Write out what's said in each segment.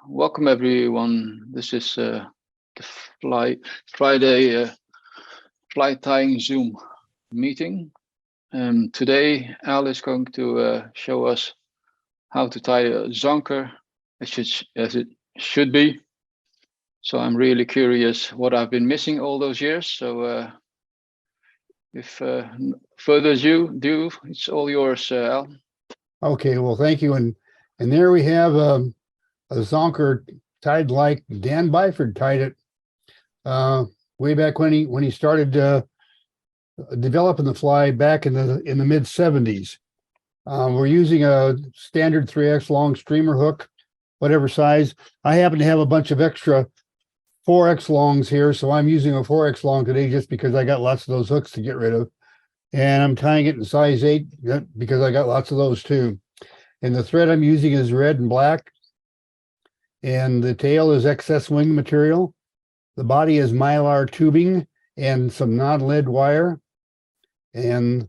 Welcome everyone. This is the Friday fly tying Zoom meeting. Today Al is going to show us how to tie a zonker as it should be. So I'm really curious what I've been missing all those years. So if further ado, it's all yours, Al. Okay, well, thank you. And there we have a zonker tied like Dan Byford tied it way back when he started developing the fly back in the mid 70s. We're using a standard 3X long streamer hook, whatever size. I happen to have a bunch of extra 4X longs here, so I'm using a 4X long today just because I got lots of those hooks to get rid of. And I'm tying it in size 8 because I got lots of those too. And the thread I'm using is red and black. And the tail is excess wing material. The body is mylar tubing and some non-lead wire. And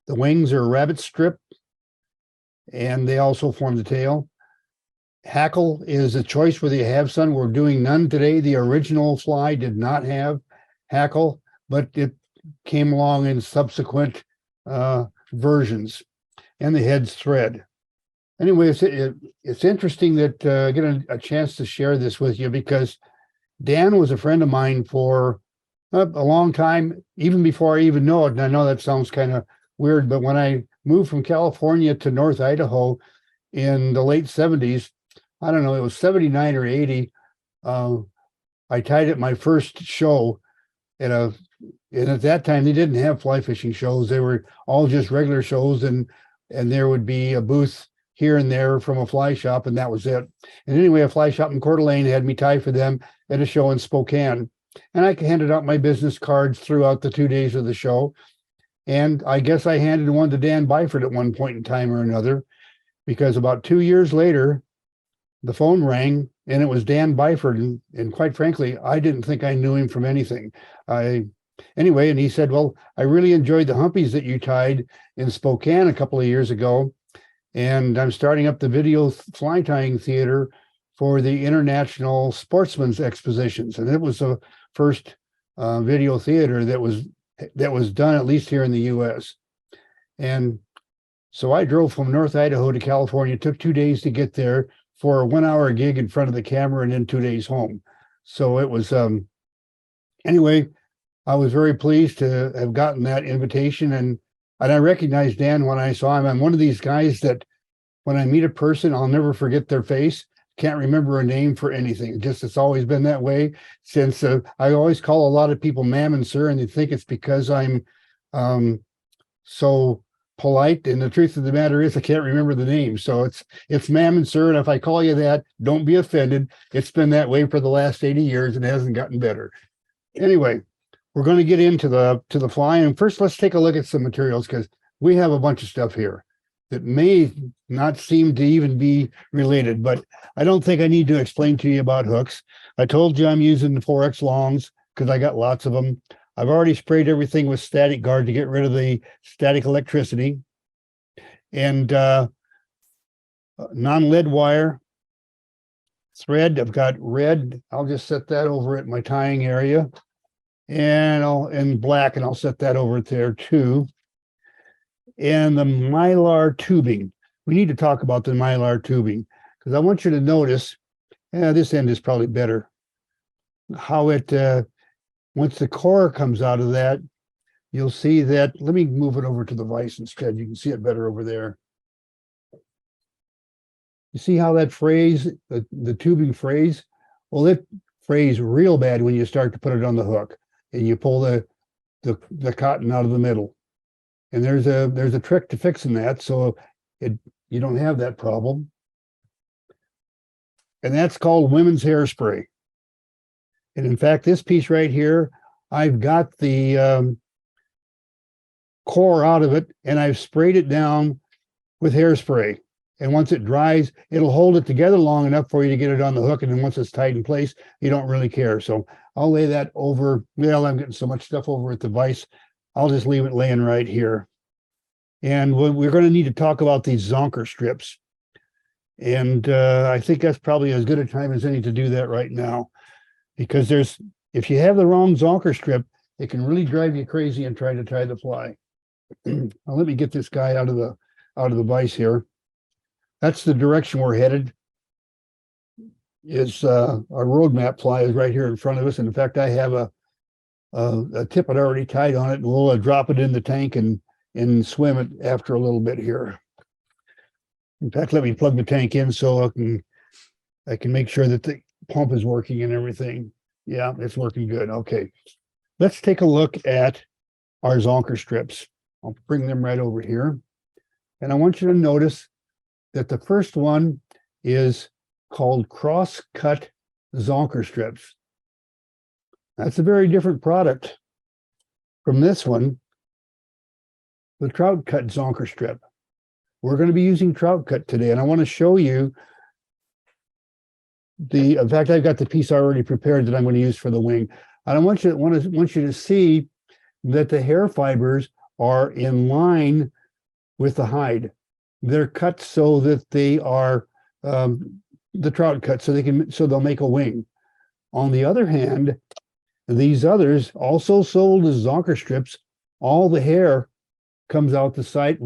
the wings are rabbit strip. And they also form the tail. Hackle is a choice whether you have some. We're doing none today. The original fly did not have hackle, but it came along in subsequent versions, and the head's thread. Anyway, it's interesting that I get a chance to share this with you because Dan was a friend of mine for a long time, even before I even know it. And I know that sounds kind of weird, but when I moved from California to North Idaho in the late 70s, I don't know, it was 79 or 80, I tied at my first show and at that time, they didn't have fly fishing shows. They were all just regular shows, and there would be a booth here and there from a fly shop, and that was it. And anyway, a fly shop in Coeur d'Alene had me tie for them at a show in Spokane. And I handed out my business cards throughout the 2 days of the show. And I guess I handed one to Dan Byford at one point in time or another, because about 2 years later, the phone rang, and it was Dan Byford. And quite frankly, I didn't think I knew him from anything. Anyway, and he said, well, I really enjoyed the humpies that you tied in Spokane a couple of years ago. And I'm starting up the video fly tying theater for the International Sportsman's Expositions. And it was the first video theater that was done, at least here in the US. And so I drove from North Idaho to California. It took 2 days to get there for a 1 hour gig in front of the camera and then 2 days home. So it was, anyway, I was very pleased to have gotten that invitation. And I recognized Dan when I saw him. I'm one of these guys that when I meet a person, I'll never forget their face. Can't remember a name for anything. It's always been that way since I always call a lot of people ma'am and sir, and they think it's because I'm so polite. And the truth of the matter is I can't remember the name. So it's ma'am and sir. And if I call you that, don't be offended. It's been that way for the last 80 years and it hasn't gotten better. Anyway, we're going to get into the fly. And first, let's take a look at some materials because we have a bunch of stuff here that may not seem to even be related, but I don't think I need to explain to you about hooks. I told you I'm using the 4X longs because I got lots of them. I've already sprayed everything with static guard to get rid of the static electricity. And non-lead wire thread, I've got red. I'll just set that over at my tying area. And black, and I'll set that over there too. And the mylar tubing. We need to talk about the mylar tubing because I want you to notice, this end is probably better, how it, once the core comes out of that, you'll see that, let me move it over to the vise instead. You can see it better over there. You see how that frays, the tubing frays? Well, it frays real bad when you start to put it on the hook and you pull the cotton out of the middle. And there's a trick to fixing that so you don't have that problem. And that's called women's hairspray. And in fact, this piece right here, I've got the core out of it and I've sprayed it down with hairspray. And once it dries, it'll hold it together long enough for you to get it on the hook. And then once it's tight in place, you don't really care. So I'll lay that over. Well, I'm getting so much stuff over at the vise. I'll just leave it laying right here. And we're going to need to talk about these Zonker strips. And I think that's probably as good a time as any to do that right now, because if you have the wrong Zonker strip, it can really drive you crazy and try to tie the fly. Now let me get this guy out of the vise here. That's the direction we're headed. Is our roadmap fly is right here in front of us. And in fact, I have a tippet already tied on it, and we'll drop it in the tank and swim it after a little bit here. In fact, let me plug the tank in so I can make sure that the pump is working and everything. Yeah, it's working good. Okay. Let's take a look at our Zonker strips. I'll bring them right over here. And I want you to notice that the first one is called cross-cut Zonker strips. That's a very different product from this one, the trout cut Zonker strip. We're going to be using trout cut today, and I want to show you in fact, I've got the piece already prepared that I'm going to use for the wing. I want you to see that the hair fibers are in line with the hide. They're cut so that they are the trout cut, so they'll make a wing. On the other hand, these others, also sold as Zonker strips, all the hair comes out the side.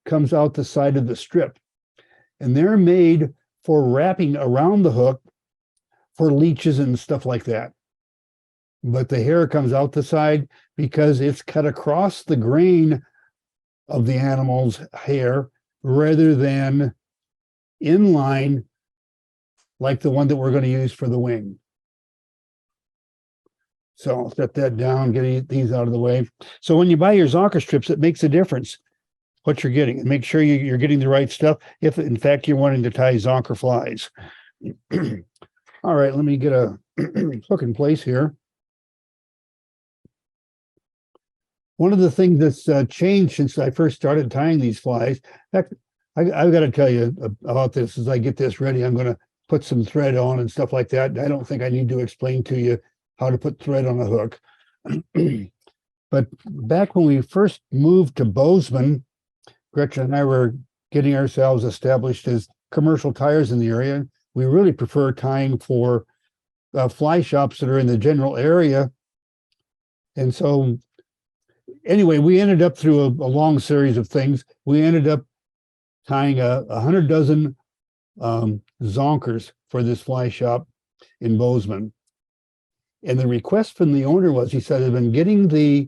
Comes out the side of the strip, and they're made for wrapping around the hook for leeches and stuff like that. But the hair comes out the side because it's cut across the grain of the animal's hair rather than in line like the one that we're going to use for the wing. So I'll set that down, get these out of the way. So when you buy your Zonker strips, it makes a difference what you're getting, and make sure you're getting the right stuff if in fact you're wanting to tie Zonker flies. All right, let me get a hook in place here. One of the things that's changed since I first started tying these flies, in fact, I've got to tell you about this as I get this ready. I'm going to put some thread on and stuff like that. I don't think I need to explain to you how to put thread on a hook. But back when we first moved to Bozeman, Gretchen and I were getting ourselves established as commercial tires in the area. We really prefer tying for fly shops that are in the general area. And so anyway, we ended up through a long series of things. We ended up tying 100 dozen Zonkers for this fly shop in Bozeman. And the request from the owner was, he said, I've been getting the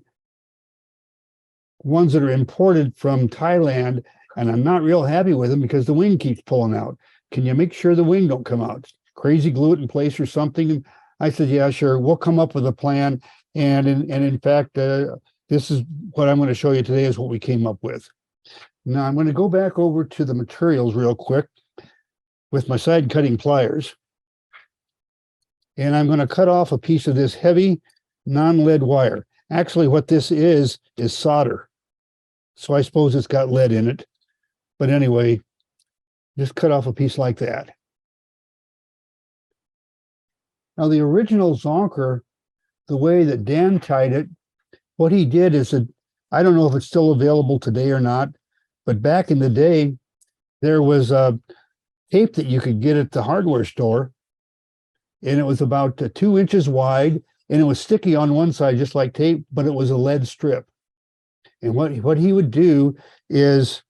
ones that are imported from Thailand, and I'm not real happy with them because the wing keeps pulling out. Can you make sure the wing don't come out? Crazy glue it in place or something? And I said, yeah, sure. We'll come up with a plan. And in fact, this is what I'm going to show you today is what we came up with. Now I'm going to go back over to the materials real quick with my side cutting pliers. And I'm going to cut off a piece of this heavy non-lead wire. Actually, what this is solder. So I suppose it's got lead in it. But anyway, just cut off a piece like that. Now, the original Zonker, the way that Dan tied it, what he did is that, I don't know if it's still available today or not, but back in the day, there was a tape that you could get at the hardware store, and it was about 2 inches wide, and it was sticky on one side, just like tape, but it was a lead strip. And what he would do is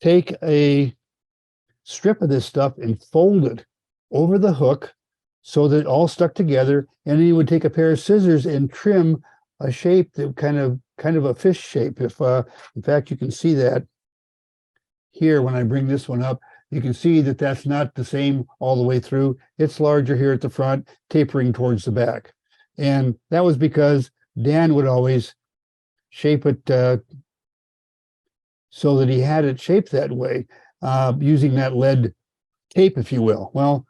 take a strip of this stuff and fold it over the hook so that it all stuck together. And then he would take a pair of scissors and trim a shape that kind of a fish shape. If in fact, you can see that here when I bring this one up, you can see that that's not the same all the way through. It's larger here at the front, tapering towards the back. And that was because Dan would always shape it so that he had it shaped that way, using that lead tape, if you will. Well,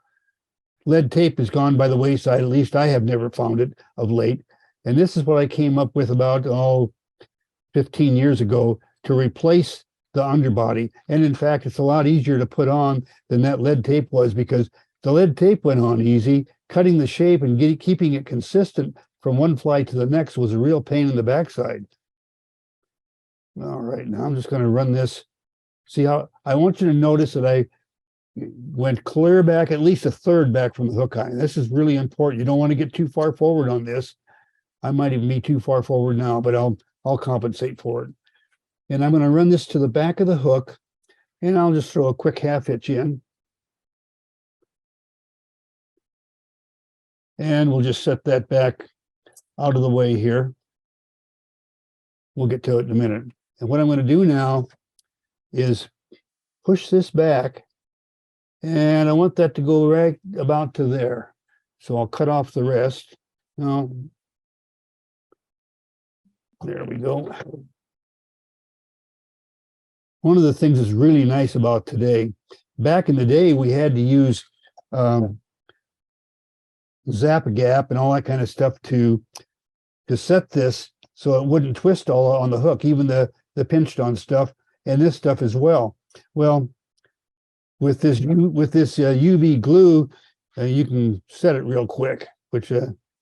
lead tape has gone by the wayside. At least I have never found it of late. And this is what I came up with about 15 years ago to replace the underbody. And in fact, it's a lot easier to put on than that lead tape was, because the lead tape went on easy. Cutting the shape and keeping it consistent from one fly to the next was a real pain in the backside. All right, now I'm just going to run this See how I want you to notice that I went clear back, at least a third back from the hook eye. This is really important. You don't want to get too far forward on this. I might even be too far forward now, but I'll compensate for it. And I'm going to run this to the back of the hook, and I'll just throw a quick half hitch in. And we'll just set that back out of the way here. We'll get to it in a minute. And what I'm going to do now is push this back, and I want that to go right about to there. So I'll cut off the rest. Now, there we go. One of the things that's really nice about today, back in the day, we had to use zap gap and all that kind of stuff to set this so it wouldn't twist all on the hook, even the pinched on stuff and this stuff as well. Well, with this UV glue, you can set it real quick, which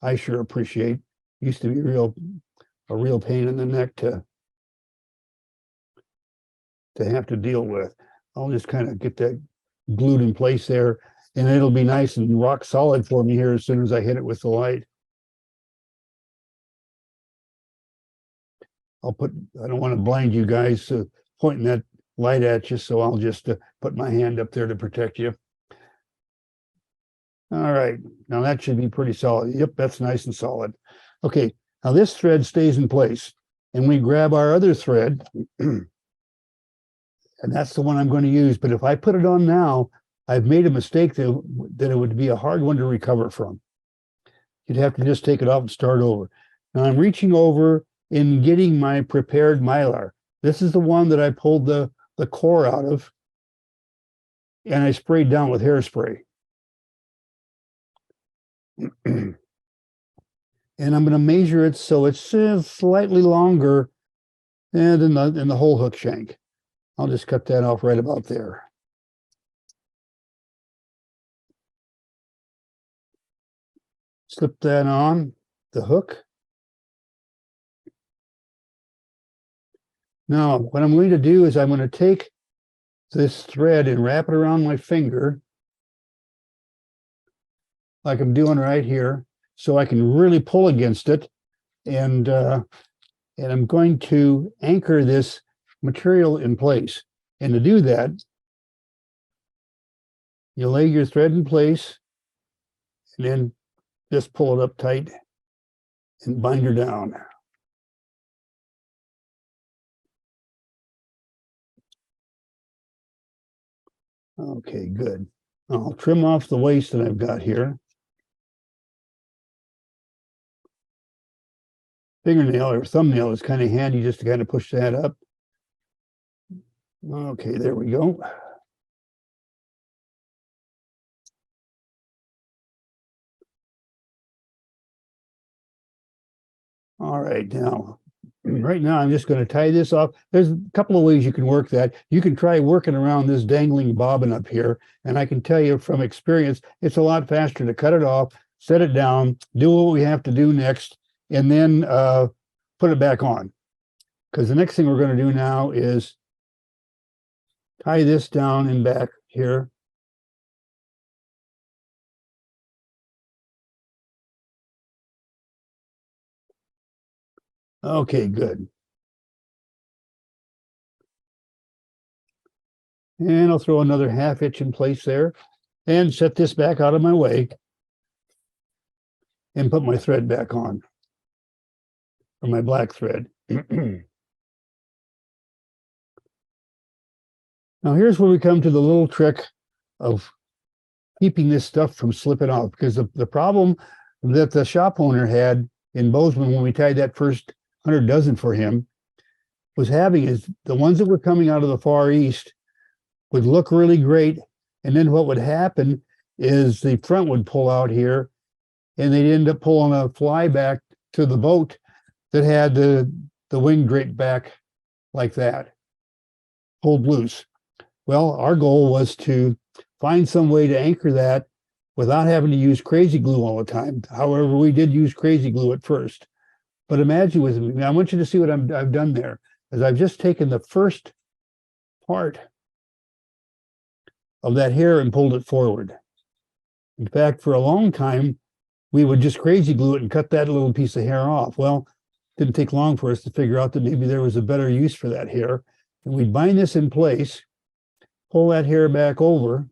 I sure appreciate. Used to be a real pain in the neck to have to deal with. I'll just kind of get that glued in place there, and it'll be nice and rock solid for me here as soon as I hit it with the light. I don't want to blind you guys pointing that light at you, so I'll just put my hand up there to protect you. All right, now that should be pretty solid. Yep, that's nice and solid. Okay, now this thread stays in place, and we grab our other thread, and that's the one I'm going to use. But if I put it on now, I've made a mistake that it would be a hard one to recover from. You'd have to just take it off and start over. Now I'm reaching over and getting my prepared mylar. This is the one that I pulled the core out of, and I sprayed down with hairspray. And I'm going to measure it so it's slightly longer than the whole hook shank. I'll just cut that off right about there. Slip that on the hook. Now, what I'm going to do is I'm going to take this thread and wrap it around my finger, like I'm doing right here, so I can really pull against it. And I'm going to anchor this material in place. And to do that, you lay your thread in place and then just pull it up tight and bind her down. Okay, good. I'll trim off the waste that I've got here. Fingernail or thumbnail is kind of handy just to kind of push that up. Okay, there we go. All right, right now I'm just going to tie this off. There's a couple of ways you can work that. You can try working around this dangling bobbin up here, and I can tell you from experience, it's a lot faster to cut it off, set it down, do what we have to do next, and then put it back on. Because the next thing we're going to do now is tie this down and back here. Okay, good. And I'll throw another half hitch in place there and set this back out of my way and put my thread back on, or my black thread. Now here's where we come to the little trick of keeping this stuff from slipping off, because the problem that the shop owner had in Bozeman when we tied that first 100 dozen for him was having is the ones that were coming out of the Far East would look really great, and then what would happen is the front would pull out here, and they'd end up pulling a fly back to the boat that had the wing draped back like that, pulled loose. Well, our goal was to find some way to anchor that without having to use crazy glue all the time. However, we did use crazy glue at first. But imagine with me, I want you to see what I've done there, is I've just taken the first part of that hair and pulled it forward. In fact, for a long time, we would just crazy glue it and cut that little piece of hair off. Well, it didn't take long for us to figure out that maybe there was a better use for that hair. And we'd bind this in place, pull that hair back over,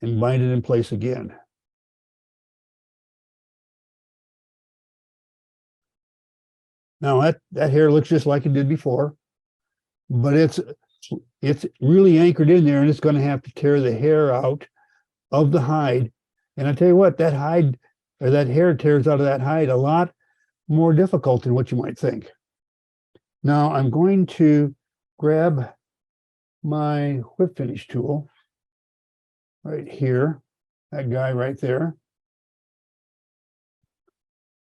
and bind it in place again. Now that hair looks just like it did before, but it's really anchored in there, and it's going to have to tear the hair out of the hide. And I tell you what, that hide or that hair tears out of that hide a lot more difficult than what you might think. Now I'm going to grab my whip finish tool right here, that guy right there,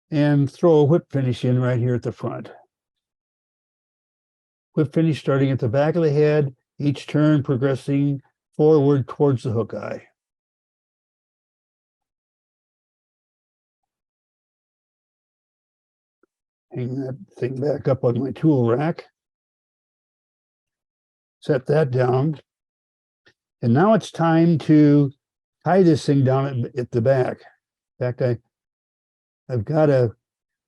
and throw a whip finish in right here at the front. Whip finish starting at the back of the head, each turn progressing forward towards the hook eye. Hang that thing back up on my tool rack. Set that down. And now it's time to tie this thing down at the back. In fact, I've got a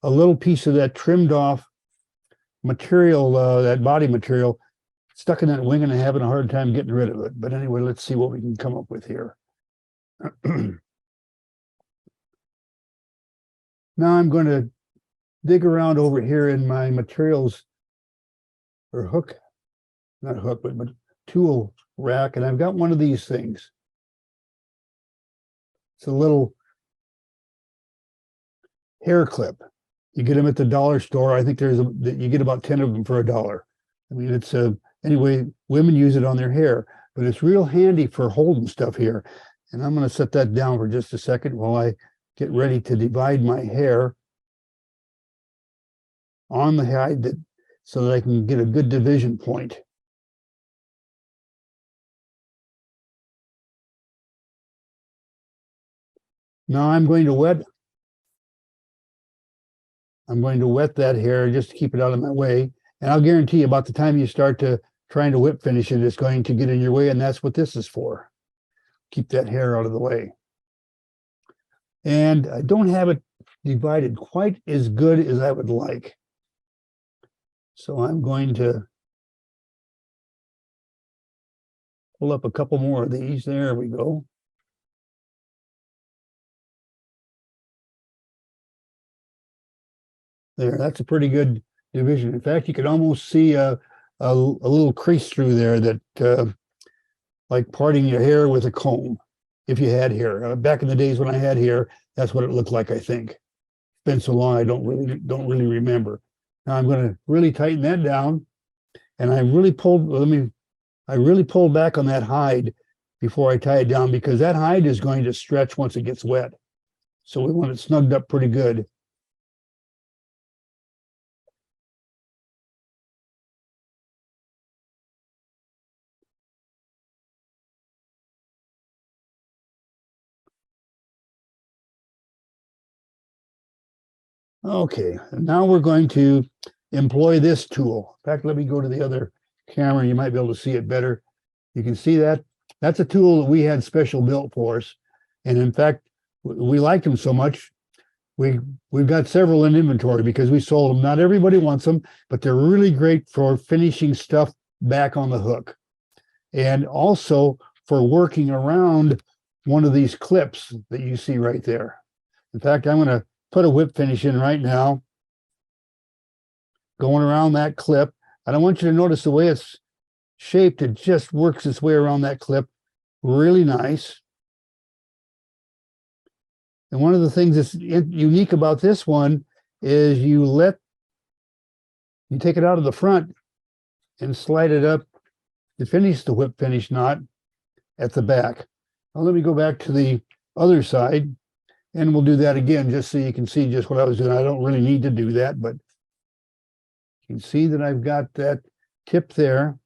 little piece of that trimmed off material, that body material, stuck in that wing, and I'm having a hard time getting rid of it. But anyway, let's see what we can come up with here. Now I'm going to dig around over here in my materials or hook, not hook, but tool rack, and I've got one of these things. It's a little hair clip. You get them at the dollar store. I think you get about 10 of them for $1. I mean, it's anyway, women use it on their hair, but it's real handy for holding stuff here. And I'm going to set that down for just a second while I get ready to divide my hair on the hide so that I can get a good division point. Now I'm going to wet that hair just to keep it out of my way. And I'll guarantee you, about the time you start to trying to whip finish it, it's going to get in your way, and that's what this is for. Keep that hair out of the way. And I don't have it divided quite as good as I would like. So I'm going to pull up a couple more of these. There we go. There, that's a pretty good division. In fact, you could almost see a little crease through there that like parting your hair with a comb, if you had hair. Back in the days when I had hair, that's what it looked like, I think. It's been so long, I don't really remember. Now I'm going to really tighten that down, and I really pulled back on that hide before I tie it down, because that hide is going to stretch once it gets wet. So we want it snugged up pretty good. Okay, and now we're going to employ this tool. In fact, let me go to the other camera. You might be able to see it better. You can see that. That's a tool that we had special built for us. And in fact, we liked them so much, we've got several in inventory because we sold them. Not everybody wants them, but they're really great for finishing stuff back on the hook. And also for working around one of these clips that you see right there. In fact, I'm going to put a whip finish in right now, going around that clip. I don't want you to notice the way it's shaped. It just works its way around that clip really nice. And one of the things that's unique about this one is you take it out of the front and slide it up to finish the whip finish knot at the back. Now let me go back to the other side, and we'll do that again just so you can see just what I was doing. I don't really need to do that, but you can see that I've got that tip there.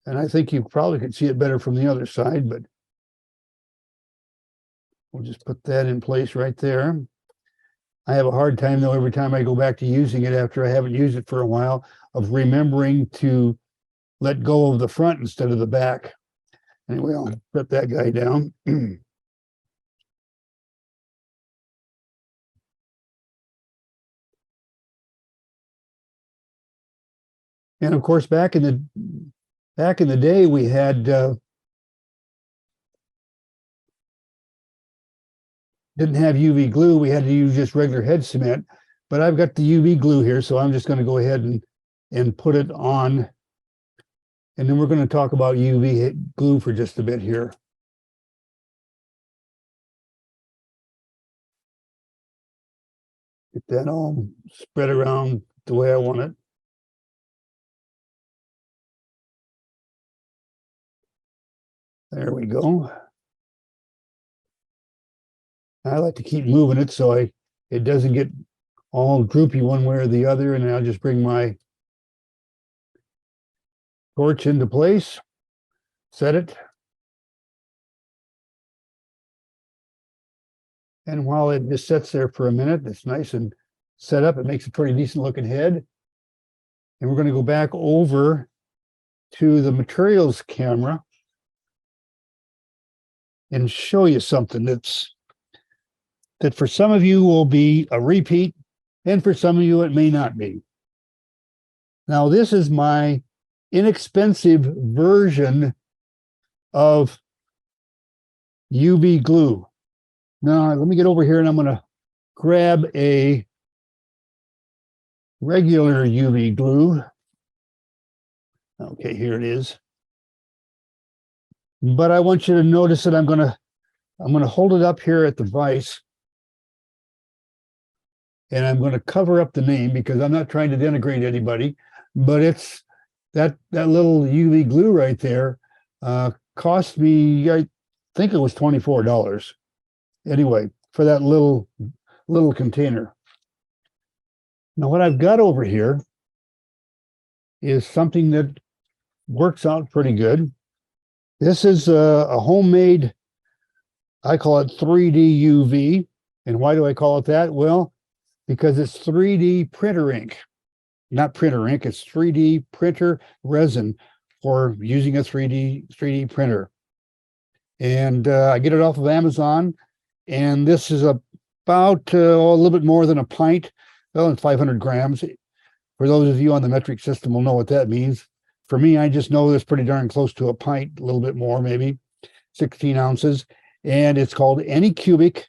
And I think you probably could see it better from the other side, but we'll just put that in place right there. I have a hard time, though, every time I go back to using it after I haven't used it for a while, of remembering to let go of the front instead of the back. Anyway, I'll put that guy down. And of course, back in the day, we had didn't have UV glue. We had to use just regular head cement. But I've got the UV glue here, so I'm just going to go ahead and put it on. And then we're going to talk about UV glue for just a bit here. Get that all spread around the way I want it. There we go. I like to keep moving it so it doesn't get all droopy one way or the other, and I'll just bring my torch into place, set it. And while it just sits there for a minute, it's nice and set up. It makes a pretty decent looking head. And we're going to go back over to the materials camera and show you something that for some of you will be a repeat, and for some of you it may not be. Now, this is my inexpensive version of UV glue. Now, let me get over here and I'm going to grab a regular UV glue. Okay, here it is. But I want you to notice that I'm going to hold it up here at the vise. And I'm going to cover up the name because I'm not trying to denigrate anybody, but it's that little UV glue right there cost me, I think it was $24. Anyway, for that little container. Now, what I've got over here is something that works out pretty good. This is a homemade, I call it 3D UV. And why do I call it that? Well, because it's 3D printer ink. Not printer ink, it's 3D printer resin for using a 3D printer. And I get it off of Amazon. And this is about a little bit more than a pint. Well, it's 500 grams. For those of you on the metric system will know what that means. For me, I just know it's pretty darn close to a pint, a little bit more, maybe 16 ounces. And it's called Anycubic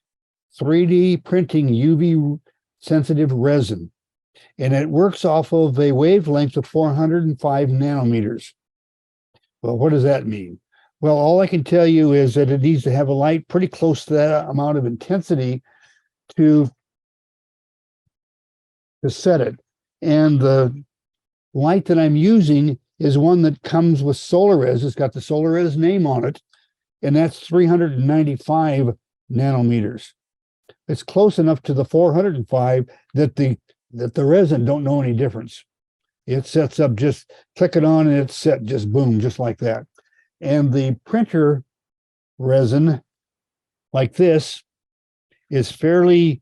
3D Printing UV Sensitive Resin. And it works off of a wavelength of 405 nanometers. Well, what does that mean? Well, all I can tell you is that it needs to have a light pretty close to that amount of intensity to set it. And the light that I'm using is one that comes with SolarRes. It's got the SolarRes name on it, and that's 395 nanometers. It's close enough to the 405 that the resin don't know any difference. It sets up, just click it on and it's set, just boom, just like that. And the printer resin, like this, is fairly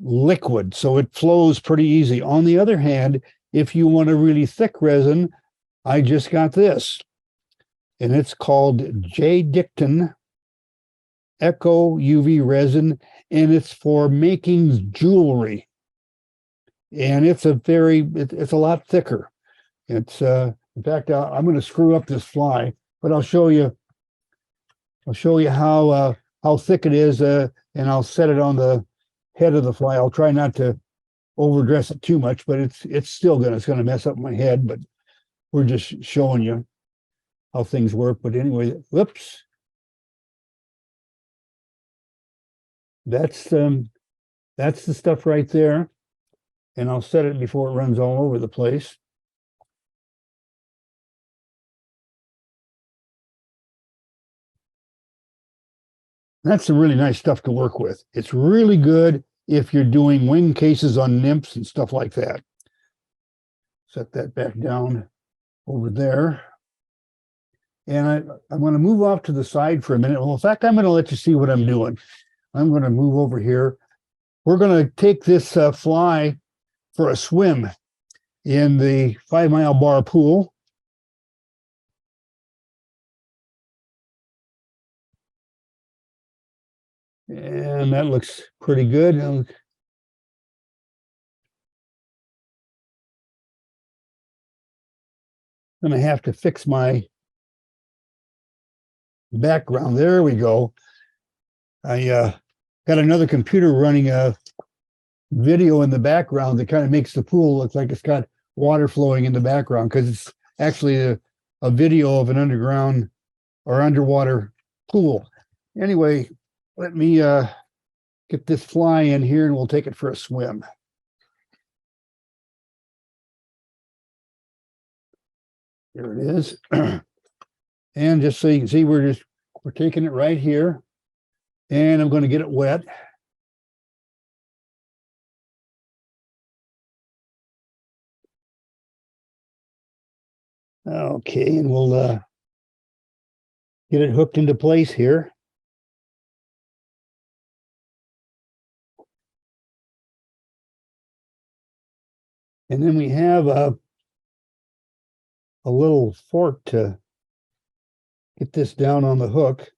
liquid, so it flows pretty easy. On the other hand, if you want a really thick resin, I just got this, and it's called J. Dicton Eco UV resin, and it's for making jewelry. And it's it's a lot thicker. It's in fact, I'm going to screw up this fly, but I'll show you how thick it is, and I'll set it on the head of the fly. I'll try not to overdress it too much, but it's going to mess up my head, but we're just showing you how things work. But anyway, whoops. That's the stuff right there. And I'll set it before it runs all over the place. That's some really nice stuff to work with. It's really good if you're doing wing cases on nymphs and stuff like that. Set that back down over there. And I'm going to move off to the side for a minute. Well, in fact, I'm going to let you see what I'm doing. I'm going to move over here. We're going to take this fly for a swim in the 5 Mile Bar pool. And that looks pretty good. Gonna have to fix my background. There we go. I got another computer running a video in the background that kind of makes the pool look like it's got water flowing in the background, because it's actually a video of an underground or underwater pool. Anyway, let me get this fly in here and we'll take it for a swim. There it is. And just so you can see, we're taking it right here, and I'm going to get it wet. Okay, and we'll get it hooked into place here. And then we have a little fork to get this down on the hook.